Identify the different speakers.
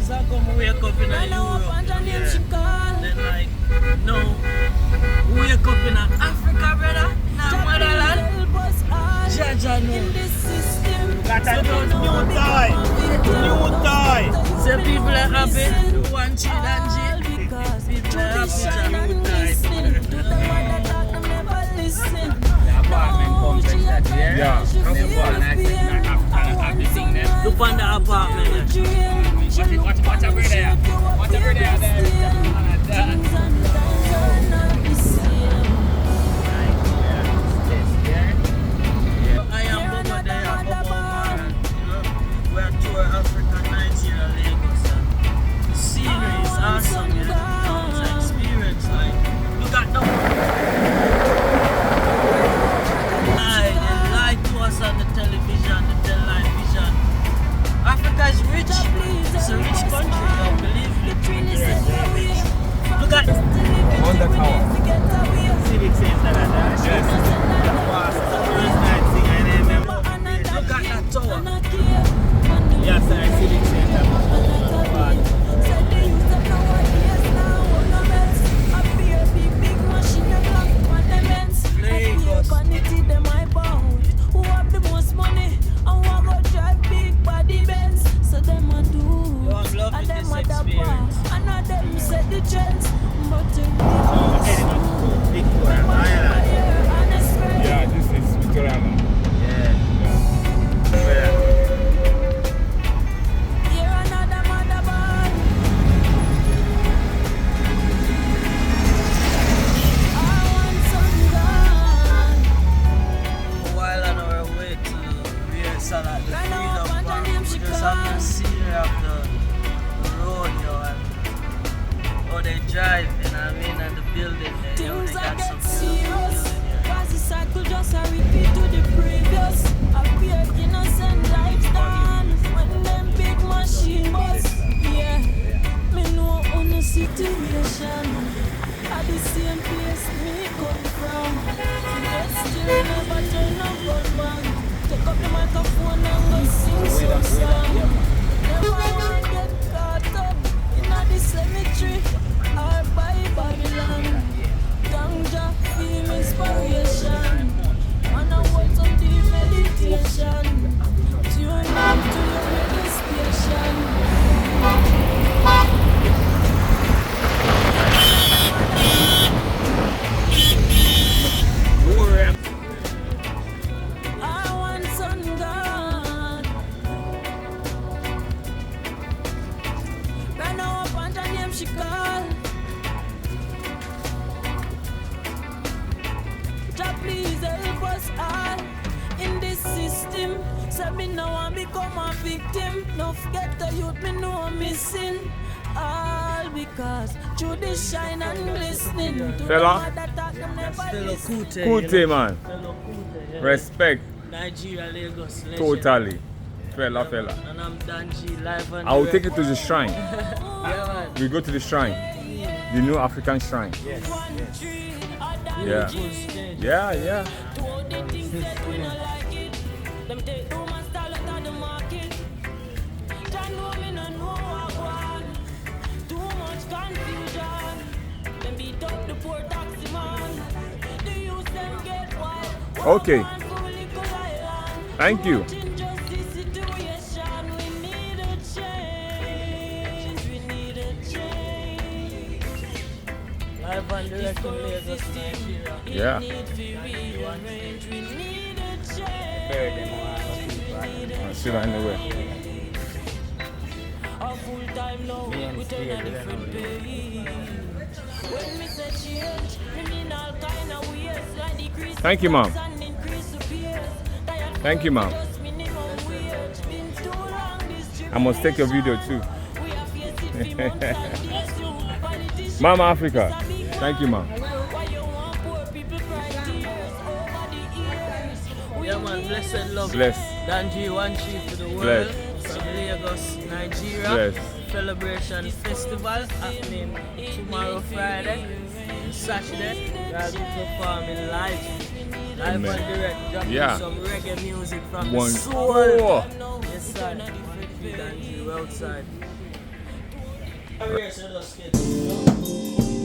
Speaker 1: years ago, I wake up in Europe. Yeah. Then like, no, wake up in Africa, brother. Now motherland. Jah know.
Speaker 2: Got a new toy. New toy.
Speaker 1: Say people are happy. One chill and jail. People are happy. Jah new toy.
Speaker 2: The apartment complex that here.
Speaker 3: Yeah.
Speaker 1: Look on the apartment.
Speaker 2: Watch over there. Watch over there.
Speaker 1: I am over there, we're tour Africa, Nigeria, Lagos. The scenery is awesome, you know. It's an experience, like, look at them. They lie to us on the television, the television. Africa is rich. It's a rich country, don't believe me. Look at
Speaker 3: On the tower.
Speaker 2: Civic Center.
Speaker 3: Yes.
Speaker 2: First night thing, I remember.
Speaker 1: look at that tower.
Speaker 2: Yes, I Civic Center.
Speaker 1: Lagos.
Speaker 4: Who have the most money and who go drive big body Benz? So them a do,
Speaker 1: Yo, I'm loving
Speaker 4: and them
Speaker 1: this
Speaker 4: a da
Speaker 1: experience.
Speaker 4: and a them set the trends. But
Speaker 2: Victoria Island.
Speaker 3: Yeah, this is Victoria Island.
Speaker 2: Yeah.
Speaker 4: you're another mother ball. I want some gun.
Speaker 1: While on our way to Rehearsal at the
Speaker 4: Right now,
Speaker 1: Freedom
Speaker 4: up on
Speaker 1: Park,
Speaker 4: the name
Speaker 1: we
Speaker 4: she
Speaker 1: just have the
Speaker 4: call.
Speaker 1: scenery of the road, yo, and how they drive, you know what I mean, and the building there, yo, they
Speaker 4: Things
Speaker 1: got
Speaker 4: are
Speaker 1: some
Speaker 4: get
Speaker 1: beautiful
Speaker 4: serious.
Speaker 1: building here.
Speaker 4: Cause the cycle just a repeat to the previous. A pure innocent lifestyle. When them big machine bust. Yeah. Me know on the situation. At the same place me come from. Yet still never turn a gun back. Take up the microphone and go sing some song. Never wanna get caught up in the cemetery or by Babylon. Ganja, feel inspiration. And I want some deep meditation. Tune in to your radio station. I want some God. Right now up on the name she call. Jah please help us all in this system. So me now want become a victim. No forget the youth me know I'm missing. All because through the shine and glistening. To
Speaker 3: Fella?
Speaker 4: the that them never
Speaker 1: Fellow
Speaker 4: listen.
Speaker 1: Kute,
Speaker 3: Kute,
Speaker 1: you know.
Speaker 3: man.
Speaker 1: Fellow Kute, yeah.
Speaker 3: Respect.
Speaker 1: Nigeria, Lagos, legend.
Speaker 3: Totally. Fella.
Speaker 1: And I'm Danji, live and
Speaker 3: I will take
Speaker 1: direct.
Speaker 3: you to the shrine.
Speaker 1: Yeah, man.
Speaker 3: We go to the shrine. The new African shrine. Yeah.
Speaker 1: Full stage.
Speaker 3: Yeah, yeah.
Speaker 4: Them take too much style out of the market. Jah know me no know what want. Too much confusion. Them beat up the poor taxi man. The youth them get wild.
Speaker 3: Okay.
Speaker 4: One fully island.
Speaker 3: Thank you.
Speaker 4: Too much injustice situation. We need a change. We need a change.
Speaker 1: Live and direct in Lagos, Nigeria.
Speaker 3: Yeah.
Speaker 4: We need to rearrange. We need a change.
Speaker 3: Sit down in the way.
Speaker 4: A full time now, we turn a different page. When me say change, me mean all kind of ways. Like decrease
Speaker 3: Thank you, ma'am.
Speaker 4: and increase the peers.
Speaker 3: Thank you, ma'am.
Speaker 4: Just minimum wage. Been too long this trip.
Speaker 3: I must take your video too.
Speaker 4: We have faced it for months and days too. Politicians
Speaker 3: Mama Africa. Thank you, ma'am.
Speaker 4: why you want poor people cry tears over the years? We
Speaker 1: Yeah, man, blessed love.
Speaker 3: Bless.
Speaker 1: Danji, one chief to the world.
Speaker 3: Bless.
Speaker 1: From Lagos, Nigeria.
Speaker 3: Bless.
Speaker 1: Felabration Festival happening tomorrow, Friday. Saturday, I'll be performing live. Live
Speaker 3: Amen.
Speaker 1: and direct. Dropping
Speaker 3: Yeah.
Speaker 1: some reggae music from
Speaker 3: One.
Speaker 1: the soul.
Speaker 3: Oh.
Speaker 1: Yes, sir. Danji, we're outside. Rehearsal just get, you know.